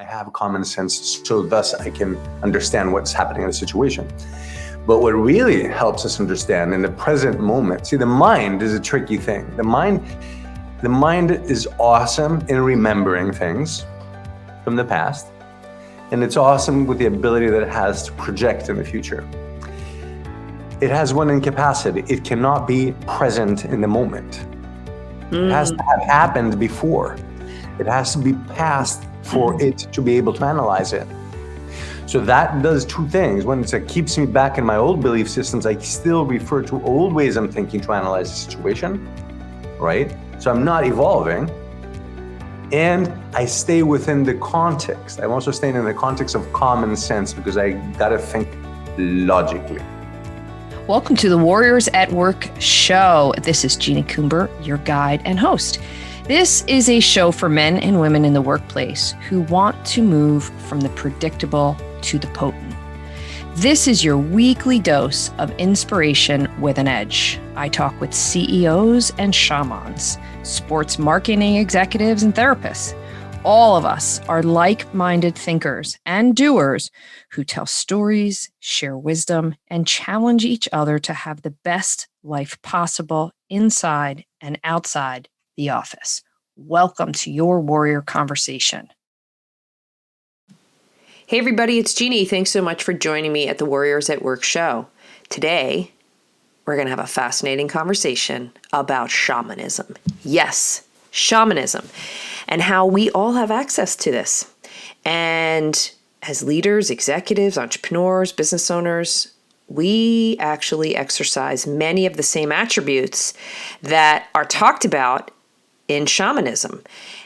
I have common sense, so thus I can understand what's happening in the situation. But what really helps us understand in the present moment, see, the mind is a tricky thing. The mind is awesome in remembering things from the past, and it's awesome with the ability that it has to project in the future. It has one incapacity. It cannot be present in the moment. It has to have happened before. It has to be past for it to be able to analyze it. So that does two things. One, it keeps me back in my old belief systems. I still refer to old ways I'm thinking to analyze the situation, right? So I'm not evolving. And I stay within the context. I'm also staying in the context of common sense because I gotta think logically. Welcome to the Warriors at Work show. This is Jeanie, your guide and host. This is a show for men and women in the workplace who want to move from the predictable to the potent. This is your weekly dose of inspiration with an edge. I talk with CEOs and shamans, sports marketing executives and therapists. All of us are like-minded thinkers and doers who tell stories, share wisdom, and challenge each other to have the best life possible inside and outside the office. Welcome to your Warrior Conversation. Hey everybody, it's Jeanie. Thanks so much for joining me at the Warriors at Work show. Today, we're going to have a fascinating conversation about shamanism. Yes, shamanism, and how we all have access to this. And as leaders, executives, entrepreneurs, business owners, we actually exercise many of the same attributes that are talked about in shamanism.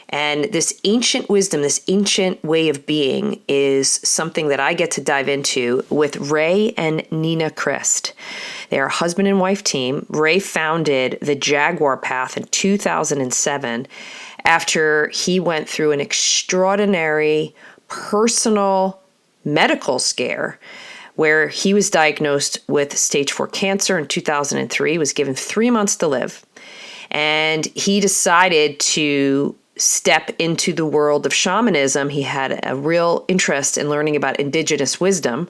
And this ancient wisdom, this ancient way of being is something that I get to dive into with Ray and Nina Crist. They are a husband and wife team. Ray founded the Jaguar Path in 2007 after he went through an extraordinary personal medical scare where he was diagnosed with stage 4 cancer in 2003, was given 3 months to live. And he decided to step into the world of shamanism. He had a real interest in learning about indigenous wisdom.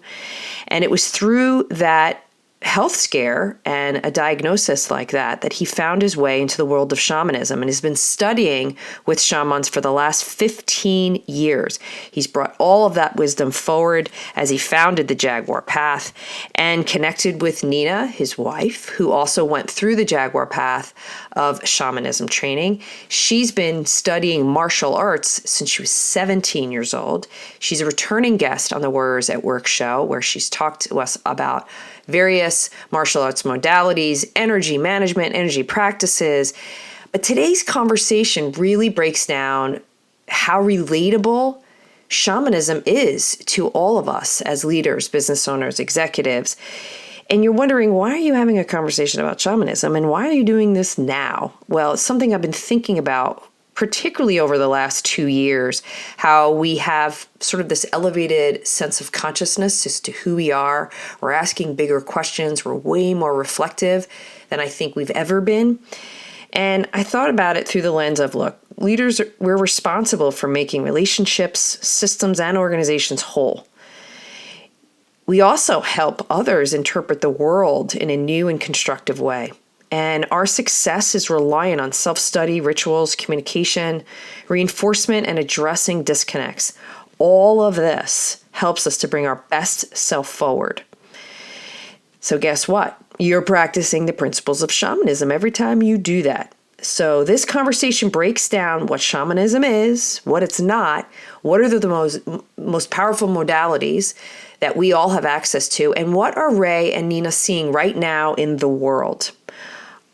And it was through that health scare and a diagnosis like that he found his way into the world of shamanism and has been studying with shamans for the last 15 years. He's brought all of that wisdom forward as he founded the Jaguar Path and connected with Nina, his wife, who also went through the Jaguar Path of shamanism training. She's been studying martial arts since she was 17 years old. She's a returning guest on the Warriors at Work show where she's talked to us about various martial arts modalities, energy management, energy practices. But today's conversation really breaks down how relatable shamanism is to all of us as leaders, business owners, executives. And you're wondering, why are you having a conversation about shamanism and why are you doing this now? Well, it's something I've been thinking about particularly over the last 2 years, how we have sort of this elevated sense of consciousness as to who we are. We're asking bigger questions. We're way more reflective than I think we've ever been. And I thought about it through the lens of, look, leaders, we're responsible for making relationships, systems, and organizations whole. We also help others interpret the world in a new and constructive way. And our success is reliant on self-study, rituals, communication, reinforcement, and addressing disconnects. All of this helps us to bring our best self forward. So guess what? You're practicing the principles of shamanism every time you do that. So this conversation breaks down what shamanism is, what it's not, what are the most powerful modalities that we all have access to, and what are Ray and Nina seeing right now in the world.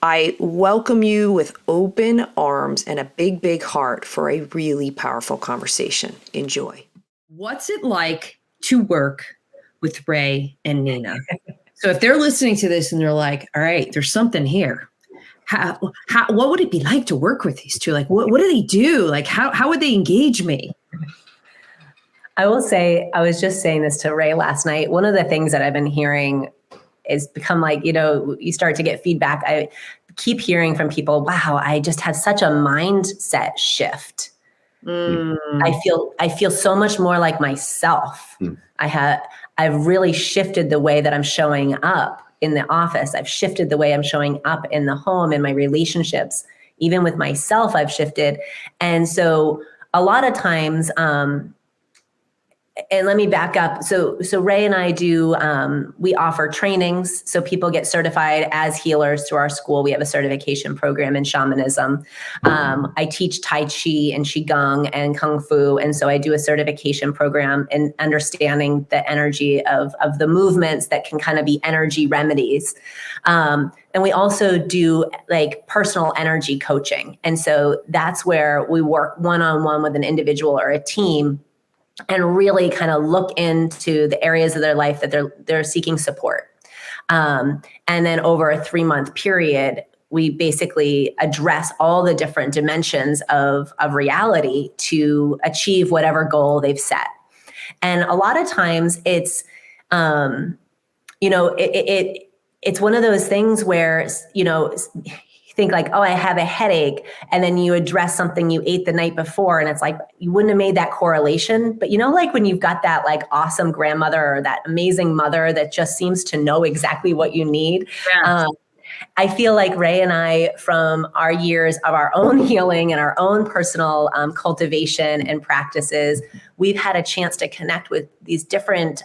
I welcome you with open arms and a big, big heart for a really powerful conversation. Enjoy. What's it like to work with Ray and Nina? So if they're listening to this and they're like, all right, there's something here. What would it be like to work with these two? Like, what do they do? Like, how would they engage me? I will say, I was just saying this to Ray last night. One of the things that I've been hearing is become like, you start to get feedback. I keep hearing from people, wow, I just had such a mindset shift I feel so much more like myself. I've really shifted the way that I'm showing up in the office. I've shifted the way I'm showing up in the home, in my relationships, even with myself, I've shifted. And so a lot of times, and let me back up. So Ray and I do, we offer trainings. So people get certified as healers through our school. We have a certification program in shamanism. I teach Tai Chi and Qigong and Kung Fu. And so I do a certification program in understanding the energy of the movements that can kind of be energy remedies. And we also do like personal energy coaching. And so that's where we work one-on-one with an individual or a team and really kind of look into the areas of their life that they're seeking support. And then over a 3-month period, we basically address all the different dimensions of reality to achieve whatever goal they've set. And a lot of times it's, it's one of those things where, you think like, oh, I have a headache. And then you address something you ate the night before. And it's like, you wouldn't have made that correlation. But like when you've got that like awesome grandmother or that amazing mother that just seems to know exactly what you need. Yeah. I feel like Ray and I, from our years of our own healing and our own personal cultivation and practices, we've had a chance to connect with these different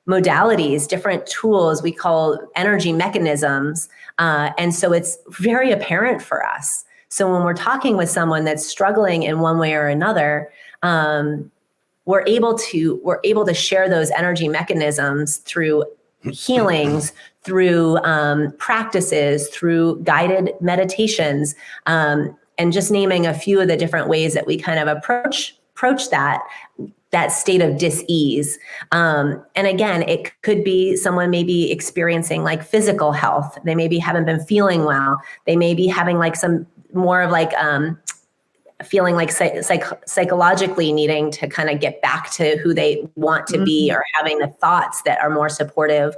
modalities, different tools we call energy mechanisms. And so it's very apparent for us. So when we're talking with someone that's struggling in one way or another, we're able to share those energy mechanisms through healings, through practices, through guided meditations, and just naming a few of the different ways that we kind of approach that state of dis-ease. And again, it could be someone maybe experiencing like physical health. They maybe haven't been feeling well. They may be having like some more of like feeling like psychologically needing to kind of get back to who they want to be, or having the thoughts that are more supportive.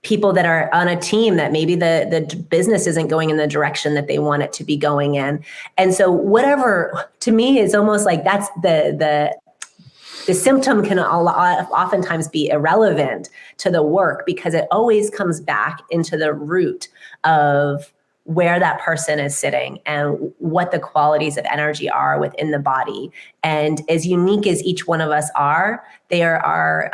People that are on a team that maybe the business isn't going in the direction that they want it to be going in. And so whatever, to me, is almost like that's the symptom can oftentimes be irrelevant to the work, because it always comes back into the root of where that person is sitting and what the qualities of energy are within the body. And as unique as each one of us are, there are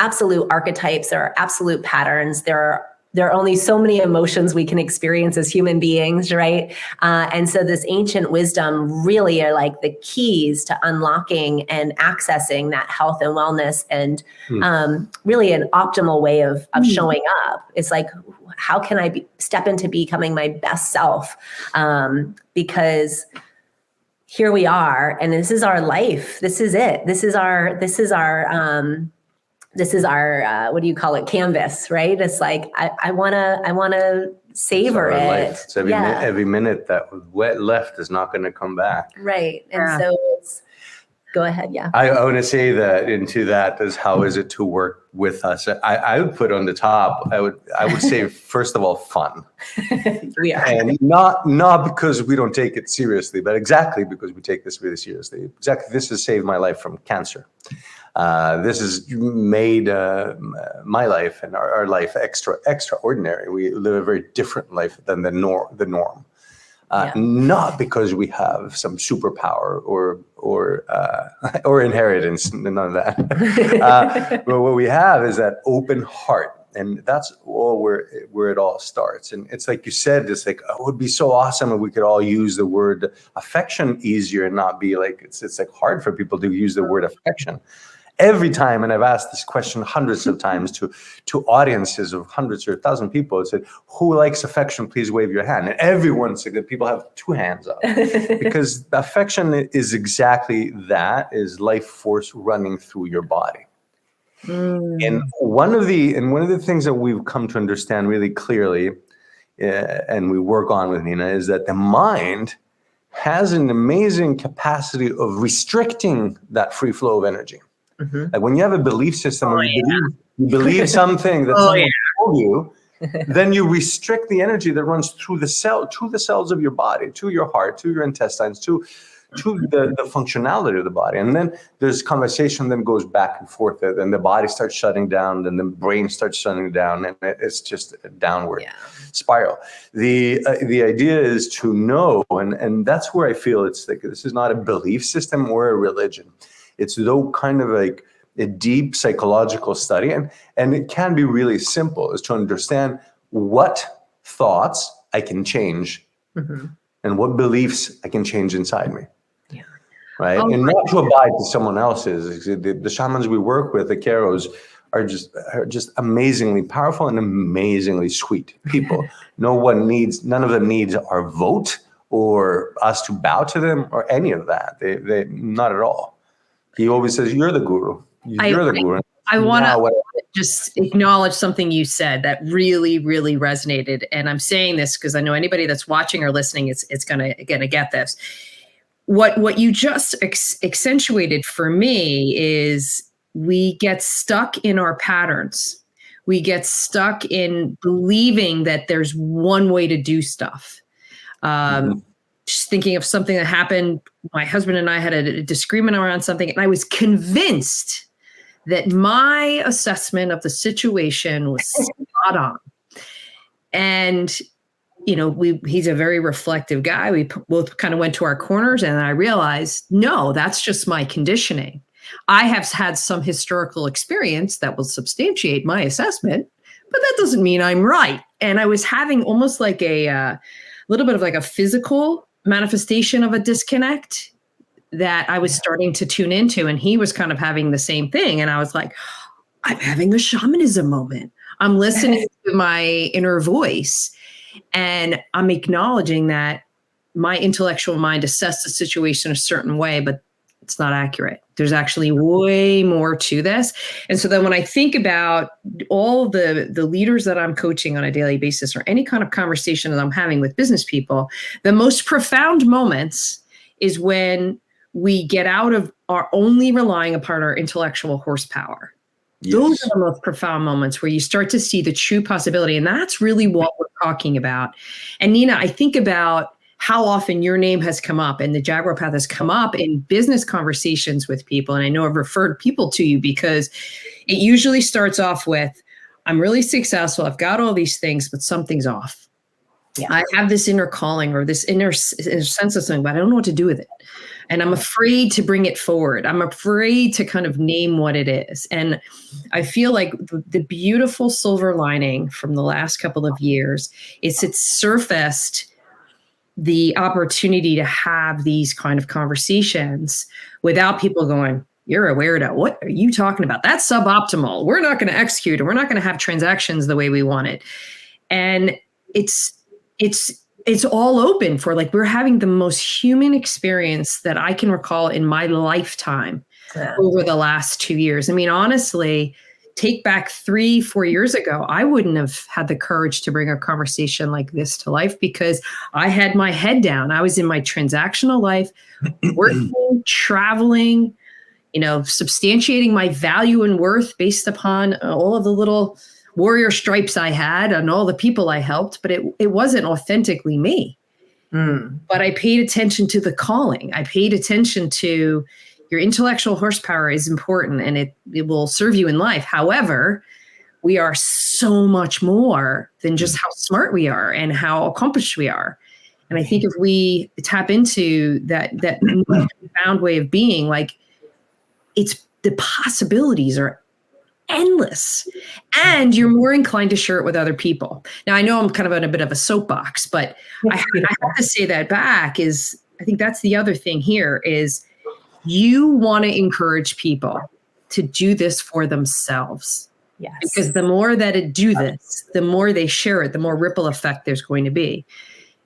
absolute archetypes, there are absolute patterns, there are only so many emotions we can experience as human beings, right? And so this ancient wisdom really are like the keys to unlocking and accessing that health and wellness, and really an optimal way of showing up. It's like, how can I step into becoming my best self? Because here we are, and this is our life. This is it. This is our what do you call it? Canvas, right? It's like, I want to savor it. Life. It's every minute that wet left is not going to come back. Right. And so go ahead. Yeah. I want to say that into that is, how is it to work with us? I would put on the top, I would say, first of all, fun. We are. And not because we don't take it seriously, but exactly because we take this really seriously. Exactly. This has saved my life from cancer. This has made my life and our life extraordinary. We live a very different life than the norm. Not because we have some superpower or inheritance, none of that. But what we have is that open heart. And that's all where it all starts. And it's like you said, it's like, it would be so awesome if we could all use the word affection easier and not be like, it's like hard for people to use the word affection. Every time, and I've asked this question hundreds of times to audiences of hundreds or 1,000 people, it said, who likes affection? Please wave your hand. And everyone said that people have 2 hands up. Because affection is exactly that, is life force running through your body. And one of the things that we've come to understand really clearly, and we work on with Nina, is that the mind has an amazing capacity of restricting that free flow of energy. Like when you have a belief system, you believe something that someone told you, then you restrict the energy that runs through the cell, to the cells of your body, to your heart, to your intestines, to the functionality of the body. And then there's conversation that goes back and forth, and the body starts shutting down, then the brain starts shutting down, and it's just a downward spiral. The idea is to know, and that's where I feel it's like, this is not a belief system or a religion. It's though kind of like a deep psychological study, and it can be really simple, is to understand what thoughts I can change and what beliefs I can change inside me. Right. Oh, and not to abide to someone else's. The shamans we work with, the Keros, are just amazingly powerful and amazingly sweet people. None of them needs our vote or us to bow to them or any of that. They not at all. He always says, "You're the guru. You're the guru." I want to just acknowledge something you said that really, really resonated. And I'm saying this because I know anybody that's watching or listening is gonna get this. What you just accentuated for me is we get stuck in our patterns. We get stuck in believing that there's one way to do stuff. Just thinking of something that happened. My husband and I had a disagreement around something, and I was convinced that my assessment of the situation was spot on. And he's a very reflective guy. We both kind of went to our corners, and I realized, no, that's just my conditioning. I have had some historical experience that will substantiate my assessment, but that doesn't mean I'm right. And I was having almost like a little bit of like a physical manifestation of a disconnect that I was starting to tune into, and he was kind of having the same thing. And I was like, I'm having a shamanism moment. I'm listening to my inner voice. And I'm acknowledging that my intellectual mind assessed the situation a certain way, but it's not accurate. There's actually way more to this. And so then when I think about all the leaders that I'm coaching on a daily basis, or any kind of conversation that I'm having with business people, the most profound moments is when we get out of our only relying upon our intellectual horsepower. Yes. Those are the most profound moments where you start to see the true possibility. And that's really what we're talking about. And Nina, I think about how often your name has come up and the Jaguar Path has come up in business conversations with people. And I know I've referred people to you because it usually starts off with, I'm really successful. I've got all these things, but something's off. Yeah. I have this inner calling or this inner sense of something, but I don't know what to do with it. And I'm afraid to bring it forward. I'm afraid to kind of name what it is. And I feel like the beautiful silver lining from the last couple of years is it's surfaced the opportunity to have these kind of conversations without people going, you're a weirdo. What are you talking about? That's suboptimal. We're not going to execute, and we're not going to have transactions the way we want it. And it's all open for, like, we're having the most human experience that I can recall in my lifetime over the last 2 years. I mean, honestly, take back 3-4 years ago, I wouldn't have had the courage to bring a conversation like this to life because I had my head down. I was in my transactional life, working, traveling, substantiating my value and worth based upon all of the little warrior stripes I had and all the people I helped, but it wasn't authentically me. But I paid attention to the calling. I paid attention to your intellectual horsepower is important and it will serve you in life. However, we are so much more than just how smart we are and how accomplished we are. And I think if we tap into that profound way of being, like, it's the possibilities are endless, and you're more inclined to share it with other people. Now, I know I'm kind of on a bit of a soapbox, but I have to say that back is, I think that's the other thing here is you want to encourage people to do this for themselves. Yes. Because the more that it do this, the more they share it, the more ripple effect there's going to be.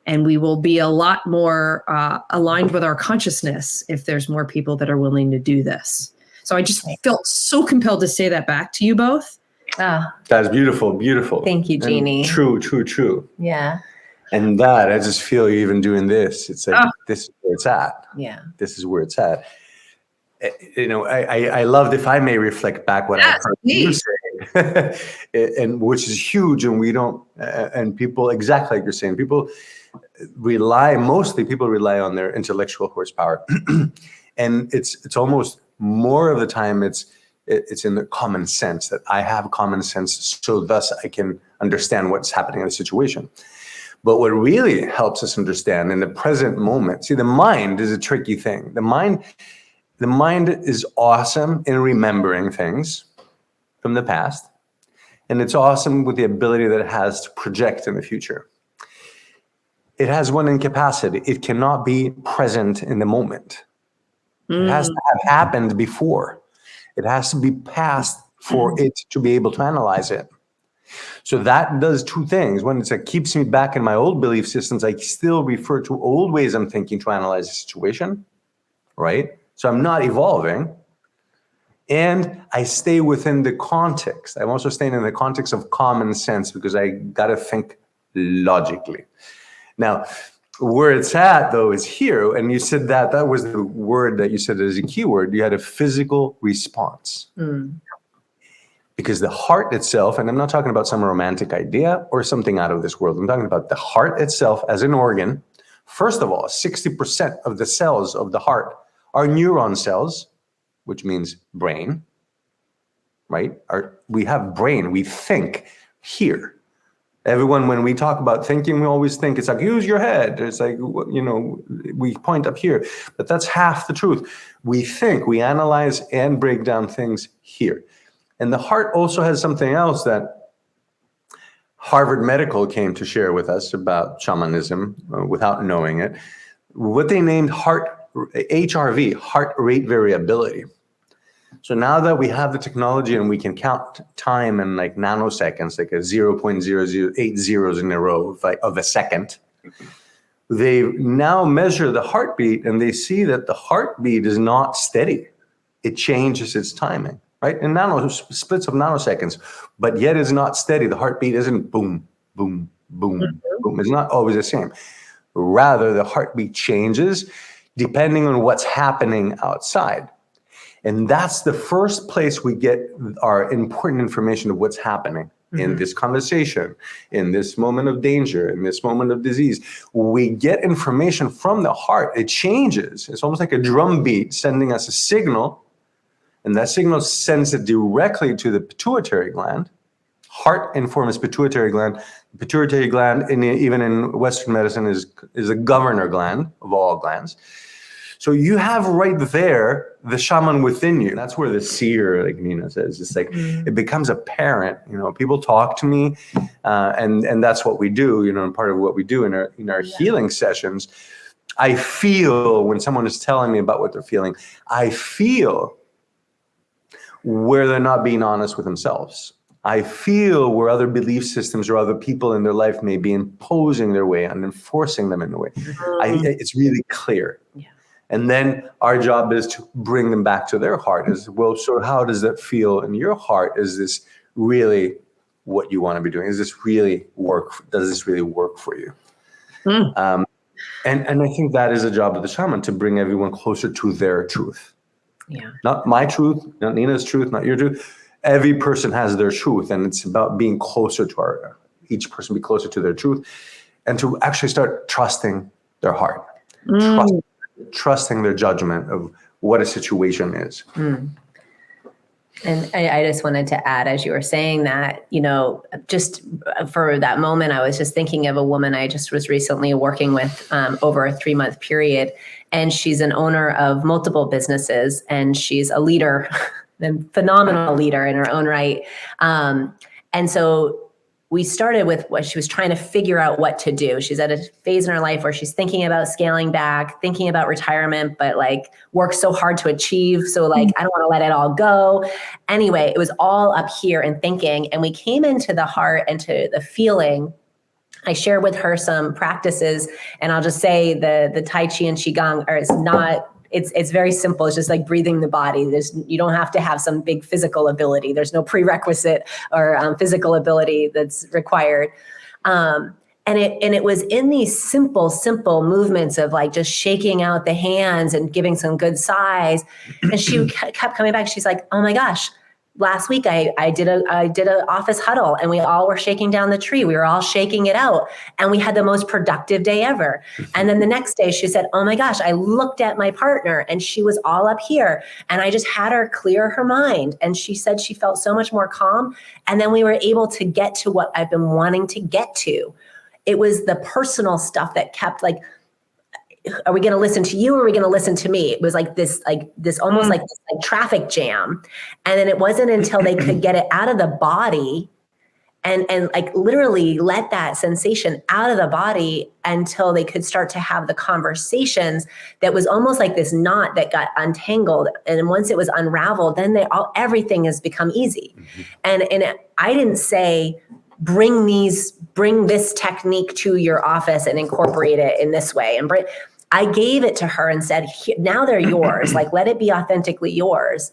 And we will be a lot more aligned with our consciousness if there's more people that are willing to do this. So I just felt so compelled to say that back to you both. That's beautiful, beautiful. Thank you, Jeanie. And true. Yeah. And that, I just feel even doing this, it's like, this is where it's at. Yeah. This is where it's at. I loved, if I may reflect back what I heard you say, and which is huge. And we don't, and people, exactly like you're saying, people rely on their intellectual horsepower. And it's almost more of the time it's in the common sense, that I have common sense, so thus I can understand what's happening in a situation. But what really helps us understand in the present moment, see, the mind is a tricky thing. The mind is awesome in remembering things from the past, and it's awesome with the ability that it has to project in the future. It has one incapacity. It cannot be present in the moment. It has to have happened before. It has to be past for it to be able to analyze it. So that does two things. One, it keeps me back in my old belief systems. I still refer to old ways I'm thinking to analyze the situation, right? So I'm not evolving. And I stay within the context. I'm also staying in the context of common sense, because I got to think logically. Now, where it's at, though, is here. And you said that was the word that you said as a keyword. You had a physical response. Because the heart itself, and I'm not talking about some romantic idea or something out of this world. I'm talking about the heart itself as an organ. First of all, 60% of the cells of the heart are neuron cells, which means brain, right? We have brain, we think here. Everyone, when we talk about thinking, we always think it's like, use your head. It's like, we point up here, but that's half the truth. We think, we analyze and break down things here. And the heart also has something else that Harvard Medical came to share with us about shamanism without knowing it. What they named HRV, heart rate variability. So now that we have the technology and we can count time in like nanoseconds, like a 0.008 zeros in a row of a second, they now measure the heartbeat and they see that the heartbeat is not steady. It changes its timing, right? In splits of nanoseconds, but yet it's not steady. The heartbeat isn't boom, boom, boom, boom. It's not always the same. Rather, the heartbeat changes depending on what's happening outside. And that's the first place we get our important information of what's happening in this conversation, in this moment of danger, in this moment of disease. We get information from the heart. It changes. It's almost like a drum beat sending us a signal, and that signal sends it directly to the pituitary gland. Heart informs pituitary gland. The pituitary gland, even in Western medicine, is a governor gland of all glands. So you have right there the shaman within you. That's where the seer, like Nina says, it's like it becomes apparent. People talk to me, and that's what we do. And part of what we do in our healing sessions, I feel when someone is telling me about what they're feeling, I feel where they're not being honest with themselves. I feel where other belief systems or other people in their life may be imposing their way and enforcing them in a way. It's really clear. Yeah. And then our job is to bring them back to their heart. So how does that feel in your heart? Is this really what you want to be doing? Does this really work for you? And I think that is a job of the shaman, to bring everyone closer to their truth. Yeah. Not my truth, not Nina's truth, not your truth. Every person has their truth, and it's about being closer to each person be closer to their truth, and to actually start trusting their heart. Trusting their judgment of what a situation is. And I just wanted to add, as you were saying that, just for that moment, I was just thinking of a woman I just was recently working with over a 3-month period. And she's an owner of multiple businesses, and she's a leader, a phenomenal leader in her own right. And so we started with what she was trying to figure out what to do. She's at a phase in her life where she's thinking about scaling back, thinking about retirement, but worked so hard to achieve. So I don't want to let it all go. Anyway, it was all up here in thinking. And we came into the heart and to the feeling. I shared with her some practices, and I'll just say the Tai Chi and Qigong it's very simple. It's just like breathing the body. You don't have to have some big physical ability. There's no prerequisite or physical ability that's required. And it was in these simple movements of just shaking out the hands and giving some good sighs. And she kept coming back. She's like, oh my gosh, last week I did a office huddle, and we all were shaking down the tree. We were all shaking it out, and we had the most productive day ever. And then the next day she said, oh my gosh, I looked at my partner and she was all up here, and I just had her clear her mind. And she said she felt so much more calm. And then we were able to get to what I've been wanting to get to. It was the personal stuff that kept like, are we going to listen to you or are we going to listen to me? It was like this almost like this like traffic jam. And then it wasn't until they could get it out of the body and like literally let that sensation out of the body until they could start to have the conversations that was almost like this knot that got untangled. And once it was unraveled, then everything has become easy. And I didn't say, bring this technique to your office and incorporate it in this way. And I gave it to her and said, now they're yours. Like, let it be authentically yours.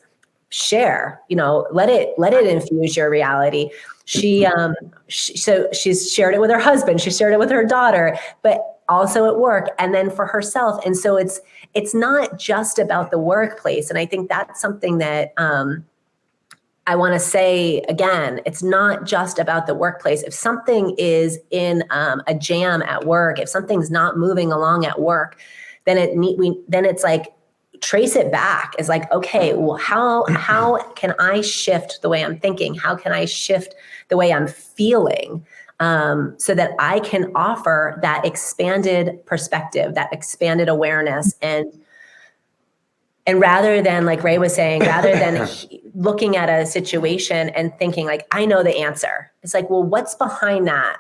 Share, let it infuse your reality. So she's shared it with her husband. She shared it with her daughter, but also at work and then for herself. And so it's not just about the workplace. And I think that's something that, I want to say again, it's not just about the workplace. If something is in a jam at work, if something's not moving along at work, then it's like, trace it back. It's like, okay, well, how can I shift the way I'm thinking? How can I shift the way I'm feeling so that I can offer that expanded perspective, that expanded awareness, and rather than, like Ray was saying, rather than looking at a situation and thinking like, I know the answer. It's like, well, what's behind that?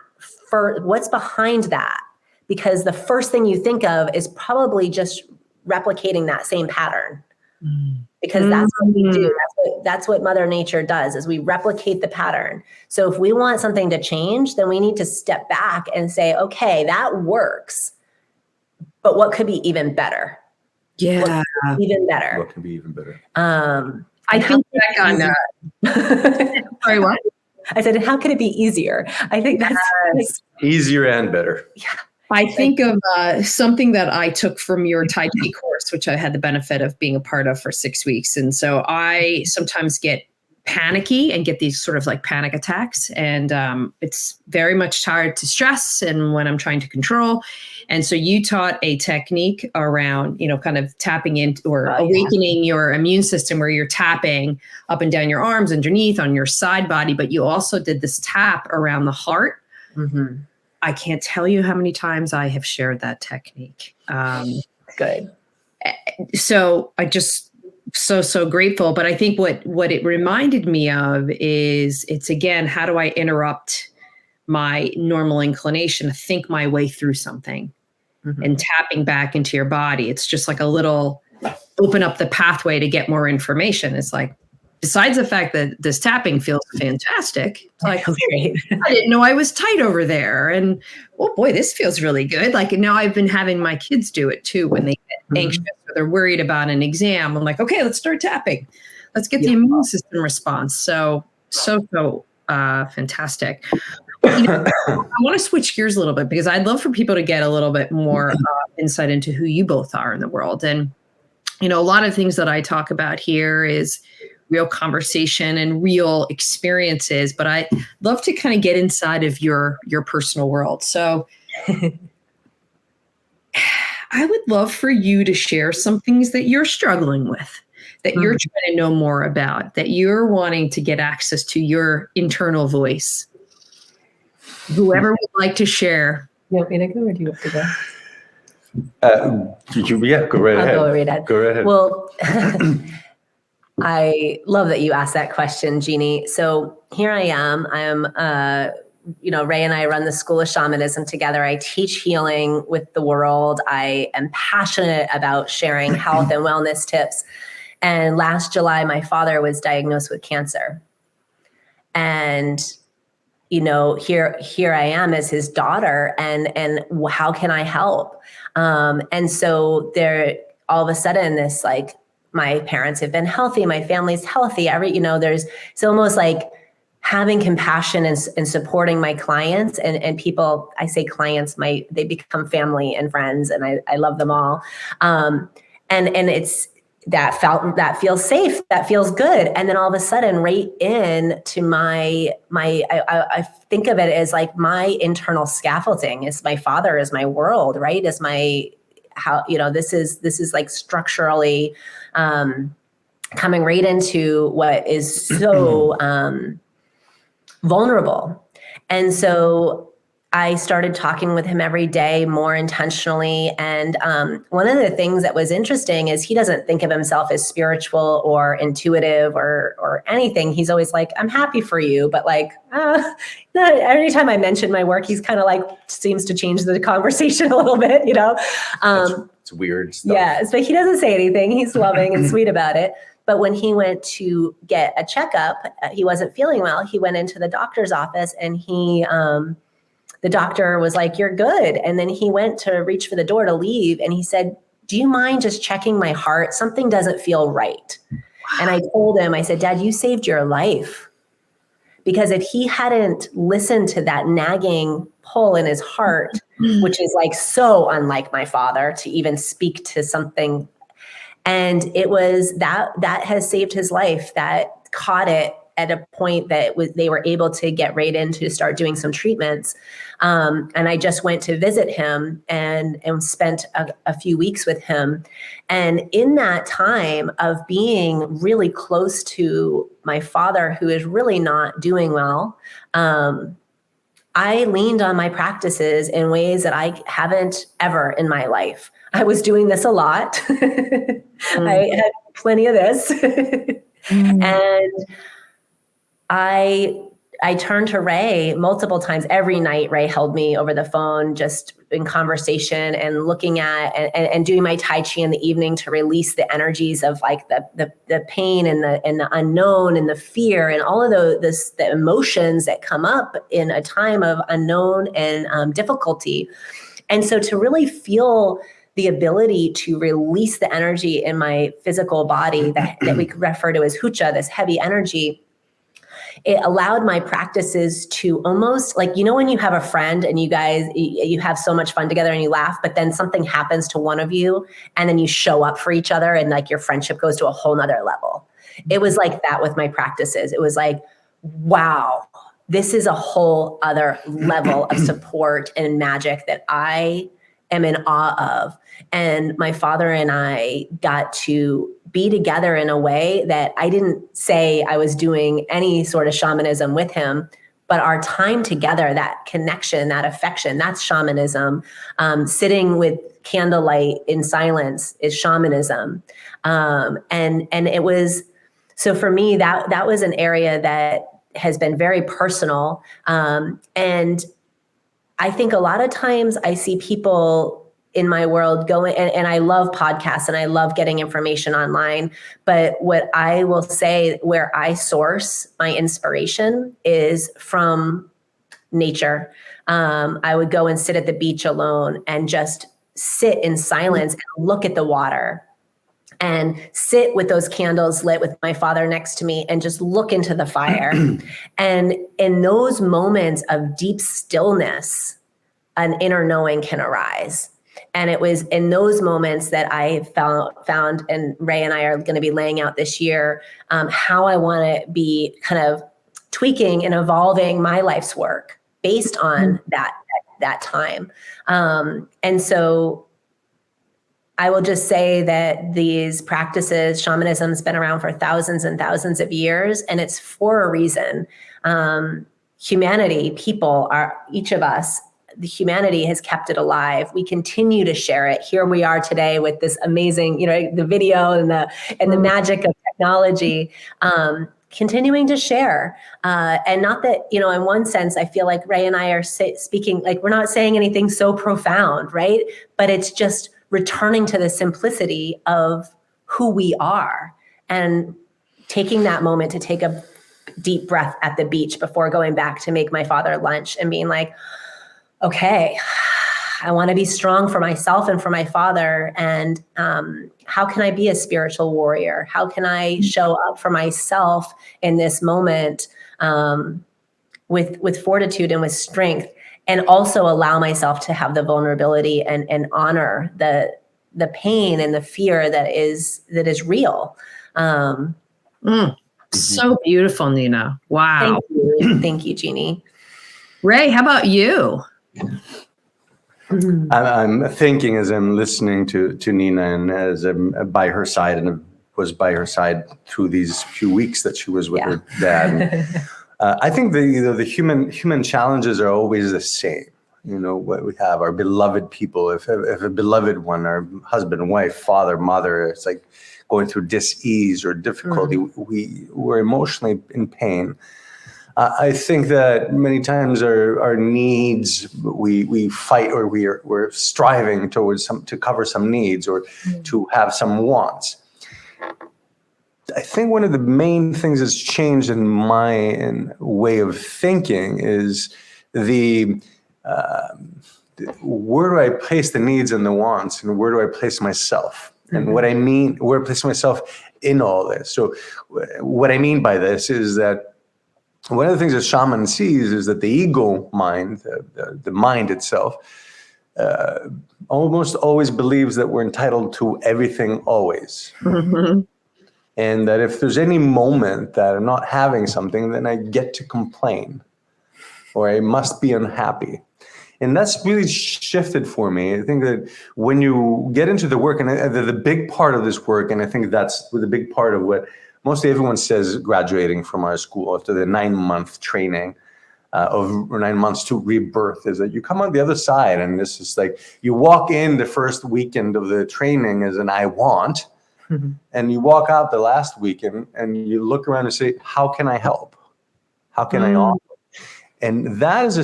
What's behind that? Because the first thing you think of is probably just replicating that same pattern. Because that's what we do. That's what Mother Nature does, is we replicate the pattern. So if we want something to change, then we need to step back and say, okay, that works, but what could be even better? Yeah. What can be even better? I think back on sorry, what? I said, how could it be easier? I think that's easier and better. Yeah. I think of something that I took from your Tai Chi course, which I had the benefit of being a part of for 6 weeks. And so I sometimes get panicky and get these sort of like panic attacks. And it's very much tied to stress and when I'm trying to control. And so you taught a technique around, kind of tapping into or awakening your immune system, where you're tapping up and down your arms, underneath, on your side body. But you also did this tap around the heart. Mm-hmm. I can't tell you how many times I have shared that technique. Good. So I just so grateful. But I think what it reminded me of is it's, again, how do I interrupt my normal inclination to think my way through something? Mm-hmm. And tapping back into your body. It's just like a little open up the pathway to get more information. It's like, besides the fact that this tapping feels fantastic, it's like, okay, I didn't know I was tight over there. And oh boy, this feels really good. Like, now I've been having my kids do it too when they get anxious or they're worried about an exam. I'm like, okay, let's start tapping. Let's get the immune system response. So fantastic. I want to switch gears a little bit, because I'd love for people to get a little bit more insight into who you both are in the world. And, a lot of things that I talk about here is real conversation and real experiences, but I love to kind of get inside of your personal world. So I would love for you to share some things that you're struggling with, that you're trying to know more about, that you're wanting to get access to your internal voice. Whoever would like to share. You want me to go or do you want to go? Go right ahead. I'll go right ahead. Go right ahead. Well, I love that you asked that question, Jeanie. So here I am. Ray and I run the School of Shamanism together. I teach healing with the world. I am passionate about sharing health and wellness tips. And last July, my father was diagnosed with cancer. And here I am as his daughter, and how can I help? And so there, all of a sudden, this, like, my parents have been healthy, my family's healthy. It's almost like having compassion and supporting my clients and people. I say clients, they become family and friends, and I love them all. And that feels safe, that feels good. And then all of a sudden, right into I think of it as like my internal scaffolding is my father, is my world, right? Is my, how, this is like structurally coming right into what is so vulnerable. And so I started talking with him every day more intentionally. And one of the things that was interesting is he doesn't think of himself as spiritual or intuitive or anything. He's always like, I'm happy for you. But like, every time I mention my work, he's kind of like, seems to change the conversation a little bit, It's weird stuff. Yeah, but he doesn't say anything. He's loving and sweet about it. But when he went to get a checkup, he wasn't feeling well. He went into the doctor's office and the doctor was like, you're good. And then he went to reach for the door to leave. And he said, do you mind just checking my heart? Something doesn't feel right. Wow. And I told him, I said, Dad, you saved your life. Because if he hadn't listened to that nagging pull in his heart, which is like so unlike my father to even speak to something. And it was that has saved his life, that caught it at a point that they were able to get right in to start doing some treatments. And I just went to visit him and spent a few weeks with him. And in that time of being really close to my father, who is really not doing well, I leaned on my practices in ways that I haven't ever in my life. I was doing this a lot. I had plenty of this. And I turned to Ray multiple times. Every night, Ray held me over the phone, just in conversation and looking at and doing my Tai Chi in the evening to release the energies of like the pain and the unknown and the fear and all of the emotions that come up in a time of unknown and difficulty. And so to really feel the ability to release the energy in my physical body that we could refer to as hucha, this heavy energy, it allowed my practices to almost like, when you have a friend and you guys, you have so much fun together and you laugh, but then something happens to one of you and then you show up for each other and like your friendship goes to a whole nother level. It was like that with my practices. It was like, wow, this is a whole other level of support and magic that I am in awe of. And my father and I got to be together in a way that I didn't say I was doing any sort of shamanism with him, but our time together, that connection, that affection, that's shamanism. Sitting with candlelight in silence is shamanism. And it was, so for me, that was an area that has been very personal. And I think a lot of times I see people in my world going, and I love podcasts and I love getting information online. But what I will say, where I source my inspiration is from nature. I would go and sit at the beach alone and just sit in silence and look at the water and sit with those candles lit with my father next to me and just look into the fire. And in those moments of deep stillness, an inner knowing can arise. And it was in those moments that I found, and Ray and I are going to be laying out this year, how I want to be kind of tweaking and evolving my life's work based on that time. And so I will just say that these practices, shamanism has been around for thousands and thousands of years, and it's for a reason. Humanity, people are, each of us, the humanity has kept it alive. We continue to share it. Here we are today with this amazing, the video and the magic of technology, continuing to share. And not that, in one sense, I feel like Ray and I are speaking, like we're not saying anything so profound, right? But it's just returning to the simplicity of who we are and taking that moment to take a deep breath at the beach before going back to make my father lunch and being like, okay, I want to be strong for myself and for my father. And how can I be a spiritual warrior? How can I show up for myself in this moment with fortitude and with strength, and also allow myself to have the vulnerability and honor the pain and the fear that is real. So beautiful, Nina. Wow. Thank you, Jeanie. Ray, how about you? I'm thinking as I'm listening to Nina, and as I'm by her side, and was by her side through these few weeks that she was with her dad. I think the human challenges are always the same. What we have, our beloved people, if a beloved one, our husband, wife, father, mother, it's like going through dis-ease or difficulty, we're emotionally in pain. I think that many times our needs, we fight, or we're striving towards to cover some needs or to have some wants. I think one of the main things that's changed in my way of thinking is where do I place the needs and the wants, and where do I place myself? And what I mean, where I place myself in all this. So what I mean by this is that one of the things that shaman sees is that the ego mind, the mind itself, almost always believes that we're entitled to everything always. And that if there's any moment that I'm not having something, then I get to complain or I must be unhappy. And that's really shifted for me. I think that when you get into the work, and the big part of this work, and I think that's the big part of what mostly everyone says graduating from our school after the 9-month training or 9 months to rebirth, is that you come on the other side, and this is like you walk in the first weekend of the training as an I want, and you walk out the last weekend and you look around and say, how can I help? How can I offer? And that is a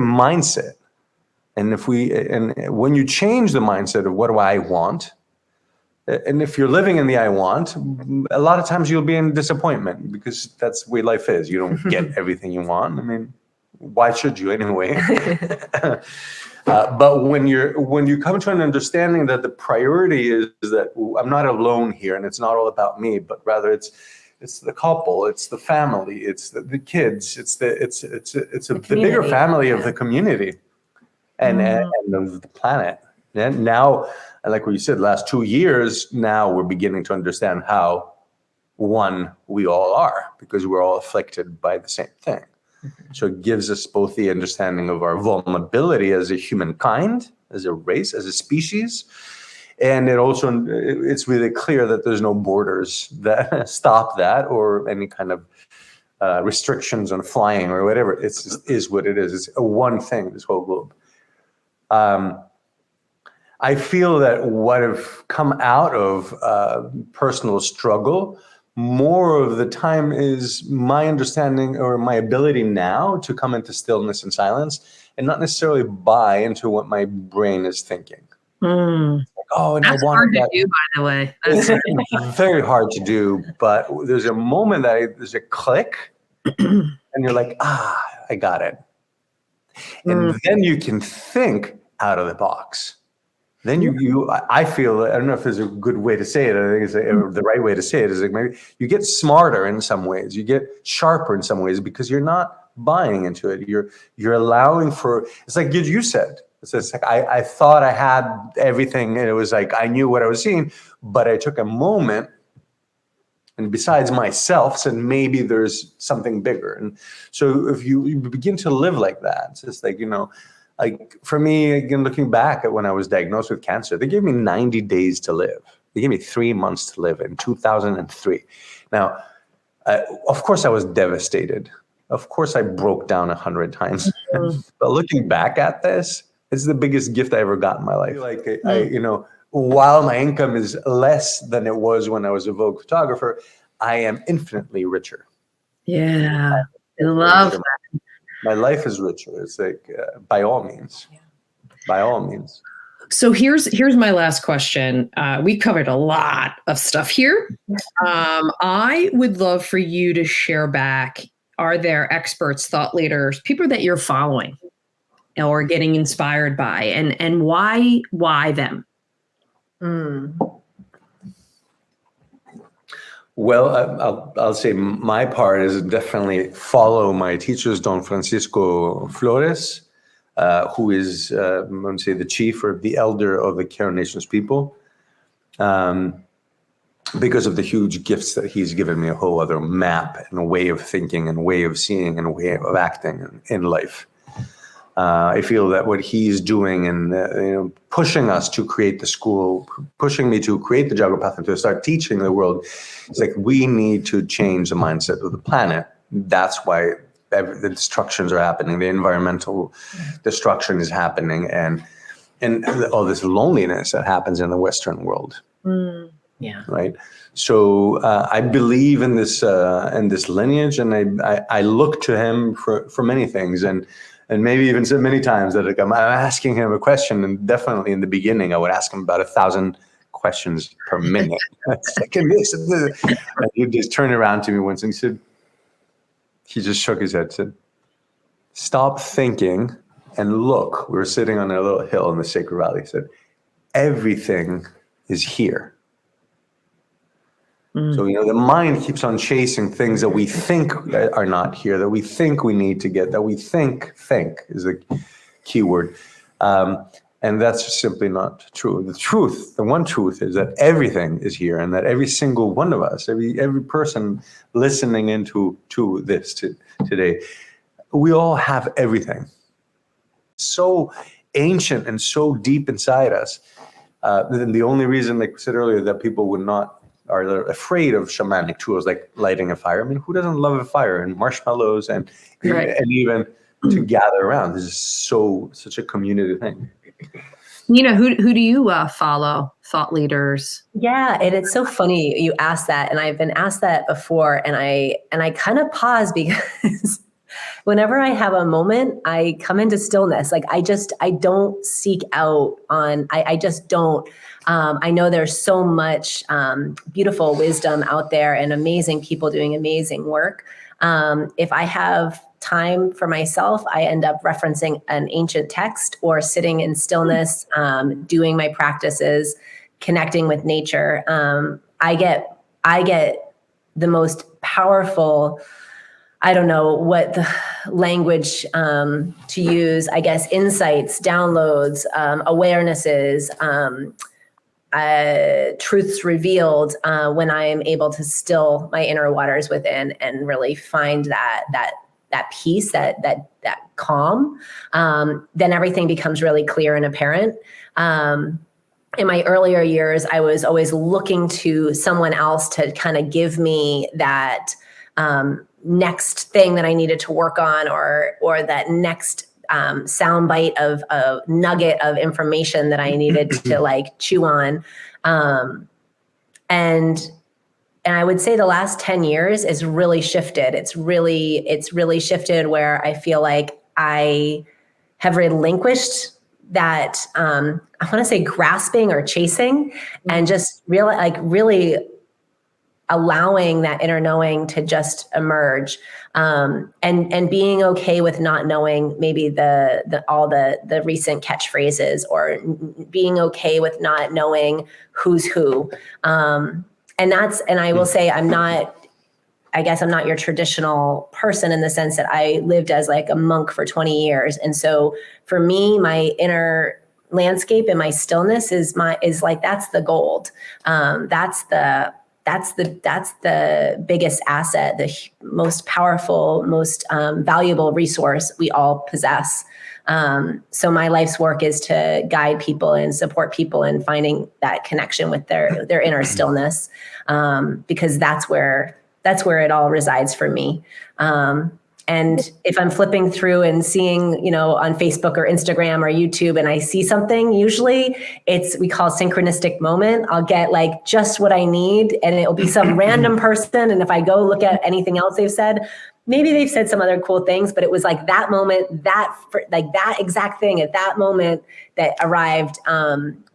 mindset. And when you change the mindset of what do I want, and if you're living in the I want, a lot of times you'll be in disappointment, because that's the way life is. You don't get everything you want. I mean, why should you anyway? But when you come to an understanding that the priority is that I'm not alone here, and it's not all about me, but rather it's the couple, it's the family, it's the kids, it's the bigger family of the community and of the planet. And now, like what you said, last 2 years, now we're beginning to understand how one we all are, because we're all afflicted by the same thing. So it gives us both the understanding of our vulnerability as a humankind, as a race, as a species. And it's really clear that there's no borders that stop that, or any kind of restrictions on flying or whatever. It is what it is. It's a one thing, this whole globe. I feel that what have come out of personal struggle more of the time is my understanding or my ability now to come into stillness and silence, and not necessarily buy into what my brain is thinking. Oh, and that's hard to do, by the way. It's very hard to do, but there's a moment there's a click, and you're like, I got it. And then you can think out of the box. Then I feel, I don't know if there's a good way to say it. I think it's the right way to say it is like maybe you get smarter in some ways, you get sharper in some ways, because you're not buying into it. You're allowing for, it's like you said, it's like I thought I had everything, and it was like I knew what I was seeing, but I took a moment, and besides myself, said maybe there's something bigger. And so if you begin to live like that, it's just like, like for me, again, looking back at when I was diagnosed with cancer, they gave me 90 days to live. They gave me 3 months to live in 2003. Now, of course, I was devastated. Of course, I broke down 100 times. But looking back at this, it's the biggest gift I ever got in my life. Like, while my income is less than it was when I was a Vogue photographer, I am infinitely richer. Yeah, I love that. My life is richer. It's like, by all means, by all means. So here's my last question. We covered a lot of stuff here. I would love for you to share back. Are there experts, thought leaders, people that you're following or getting inspired by, and why them? Well, I'll say my part is definitely follow my teachers, Don Francisco Flores, who is, I would say, the chief or the elder of the Karen Nations people, because of the huge gifts that he's given me, a whole other map and a way of thinking and way of seeing and a way of acting in life. I feel that what he's doing and pushing us to create the school, pushing me to create the Jago Path and to start teaching the world, it's like we need to change the mindset of the planet. That's why the destructions are happening, the environmental destruction is happening, and all this loneliness that happens in the Western world. Yeah. Right. So I believe in this lineage, and I look to him for many things, and maybe even said many times that I'm asking him a question, and definitely in the beginning I would ask him about 1,000 questions per minute. And he just turned around to me once and he just shook his head, said, "Stop thinking and look." We were sitting on a little hill in the Sacred Valley. He said, "Everything is here." So, the mind keeps on chasing things that we think are not here, that we think we need to get, that we think is the key word. And that's just simply not true. The one truth is that everything is here, and that every single one of us, every person listening into this today, we all have everything. So ancient and so deep inside us. The only reason, like we said earlier, that people are afraid of shamanic tools like lighting a fire. I mean, who doesn't love a fire and marshmallows and even to gather around? This is such a community thing. Who do you follow? Thought leaders? Yeah, and it's so funny you asked that, and I've been asked that before, and I kind of pause because whenever I have a moment, I come into stillness. Like I don't seek out on. I just don't. I know there's so much beautiful wisdom out there and amazing people doing amazing work. If I have time for myself, I end up referencing an ancient text or sitting in stillness, doing my practices, connecting with nature. I get the most powerful, I don't know what the language to use, I guess, insights, downloads, awarenesses, truths revealed when I am able to still my inner waters within and really find that peace, that calm. Then everything becomes really clear and apparent. In my earlier years, I was always looking to someone else to kind of give me that next thing that I needed to work on, or that next soundbite of a nugget of information that I needed to like chew on. And I would say the last 10 years is really shifted. It's really shifted where I feel like I have relinquished that, I want to say grasping or chasing, and just really allowing that inner knowing to just emerge, and being okay with not knowing maybe all the recent catchphrases, or being okay with not knowing who's who. And I will say I'm not your traditional person in the sense that I lived as like a monk for 20 years. And so for me, my inner landscape and my stillness is like, that's the gold. That's the biggest asset, the most powerful, most valuable resource we all possess. So my life's work is to guide people and support people in finding that connection with their inner stillness, because that's where it all resides for me. And if I'm flipping through and seeing, on Facebook or Instagram or YouTube, and I see something, usually we call synchronistic moment. I'll get like just what I need, and it'll be some random person. And if I go look at anything else they've said, maybe they've said some other cool things, but it was like that moment, that exact thing at that moment that arrived,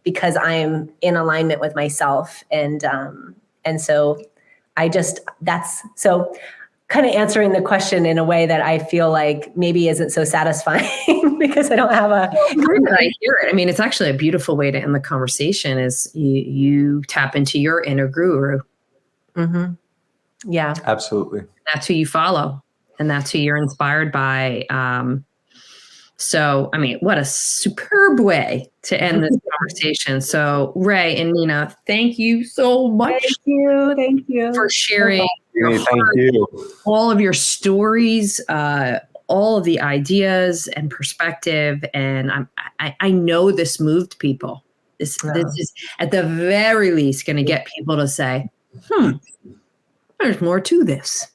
because I'm in alignment with myself. And so so kind of answering the question in a way that I feel like maybe isn't so satisfying because I don't have a. I hear it. I mean, it's actually a beautiful way to end the conversation is you tap into your inner guru. Mm-hmm. Yeah, absolutely. That's who you follow, and that's who you're inspired by. So, I mean, what a superb way to end this conversation. So, Ray and Nina, thank you so much. Thank you. For sharing your Thank heart, you. all of your stories, all of the ideas and perspective. And I know this moved people. This is at the very least going to get people to say, there's more to this.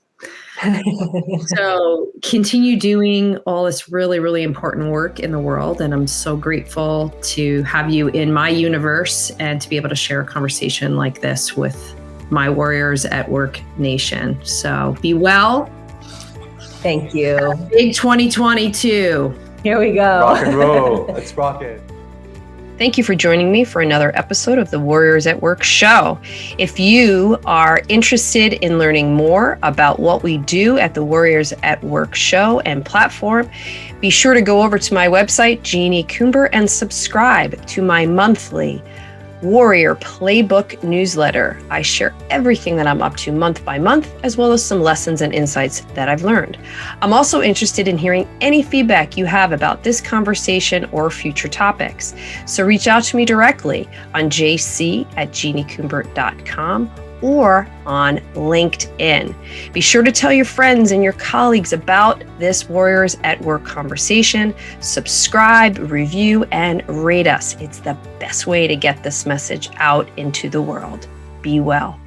So continue doing all this really, really important work in the world. And I'm so grateful to have you in my universe and to be able to share a conversation like this with my Warriors at Work Nation. So be well. Thank you. Big 2022. Here we go. Rock and roll. Let's rock it. Thank you for joining me for another episode of the Warriors at Work show. If you are interested in learning more about what we do at the Warriors at Work show and platform, be sure to go over to my website, Jeanie Coomber, and subscribe to my monthly Warrior Playbook newsletter. I share everything that I'm up to month by month, as well as some lessons and insights that I've learned. I'm also interested in hearing any feedback you have about this conversation or future topics. So reach out to me directly on jc@jeanniecoomber.com or on LinkedIn. Be sure to tell your friends and your colleagues about this Warriors at Work conversation. Subscribe, review, and rate us. It's the best way to get this message out into the world. Be well.